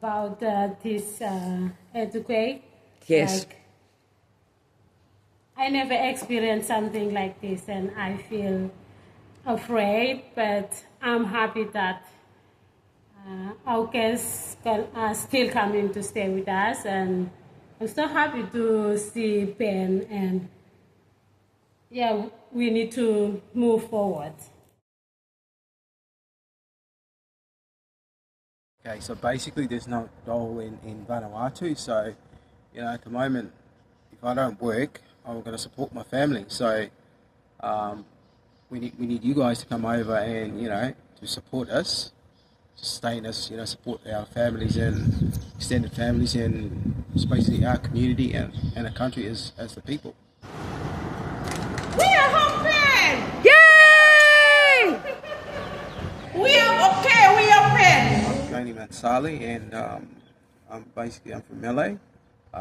about this earthquake. Yes. Like, I never experienced something like this, and I feel afraid, but I'm happy that our guests are still coming to stay with us, and I'm so happy to see Ben, and yeah, we need to move forward. Okay, so basically there's no dole in Vanuatu, so, at the moment, if I don't work, I'm going to support my family, so we need you guys to come over and, to support us, sustain us, support our families and extended families and just basically our community and our country as the people. We are home. Yay! We are okay. We are friends. I'm Joni Mansali, and I'm from LA.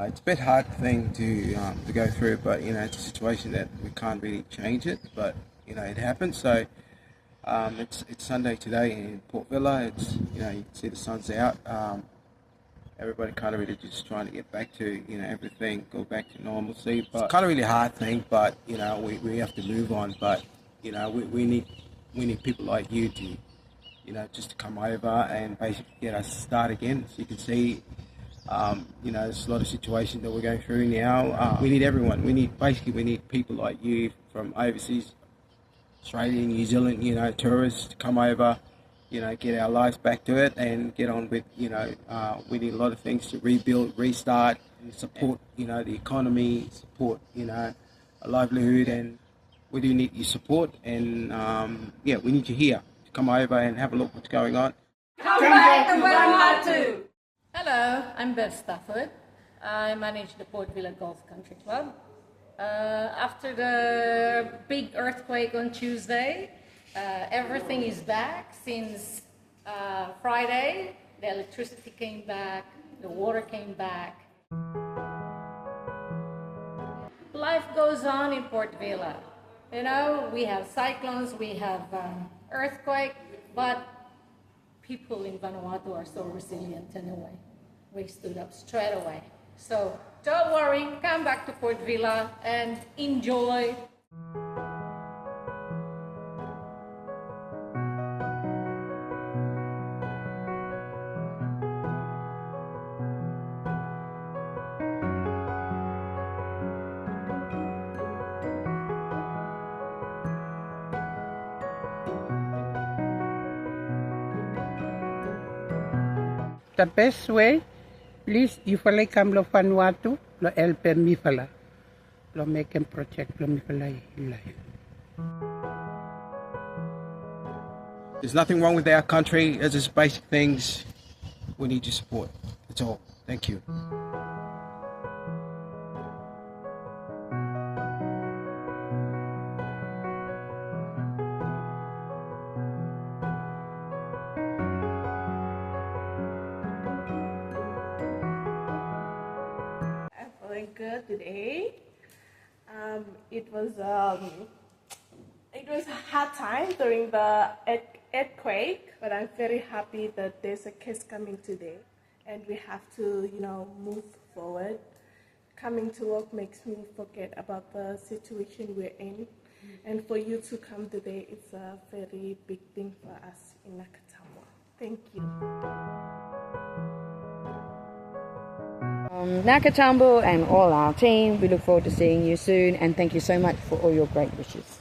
It's a bit hard thing to go through, but it's a situation that we can't really change it. But it happens. So it's Sunday today in Port Vila. It's you can see the sun's out. Everybody kind of really just trying to get back to everything, go back to normalcy. But it's kind of really hard thing. But we have to move on. But we need people like you to just to come over and basically get us start again. So you can see, there's a lot of situations that we're going through now. We need everyone. We need people like you from overseas, Australia, New Zealand, tourists to come over, get our lives back to it and get on with, we need a lot of things to rebuild, restart, and support, the economy, support, a livelihood, and we do need your support. And we need you here. Come over and have a look what's going on. Come back to Vanuatu. Hello, I'm Bev Stafford. I manage the Port Vila Golf Country Club. After the big earthquake on Tuesday, everything is back since Friday. The electricity came back, the water came back. Life goes on in Port Vila. We have cyclones, we have earthquake, but people in Vanuatu are so resilient anyway. We stood up straight away. So don't worry, come back to Port Vila and enjoy. The best way, please, you falay kam lo Vanuatu, lo helpe mi fala, lo make him project lo mi falay life. There's nothing wrong with our country. There's just basic things. We need your support. That's all. Thank you. I'm feeling good today. It was a hard time during the earthquake, but I'm very happy that there's a case coming today, and we have to, move forward. Coming to work makes me forget about the situation we're in, and for you to come today, it's a very big thing for us in Nakatambwa. Thank you. Nakatambo and all our team, we look forward to seeing you soon, and thank you so much for all your great wishes.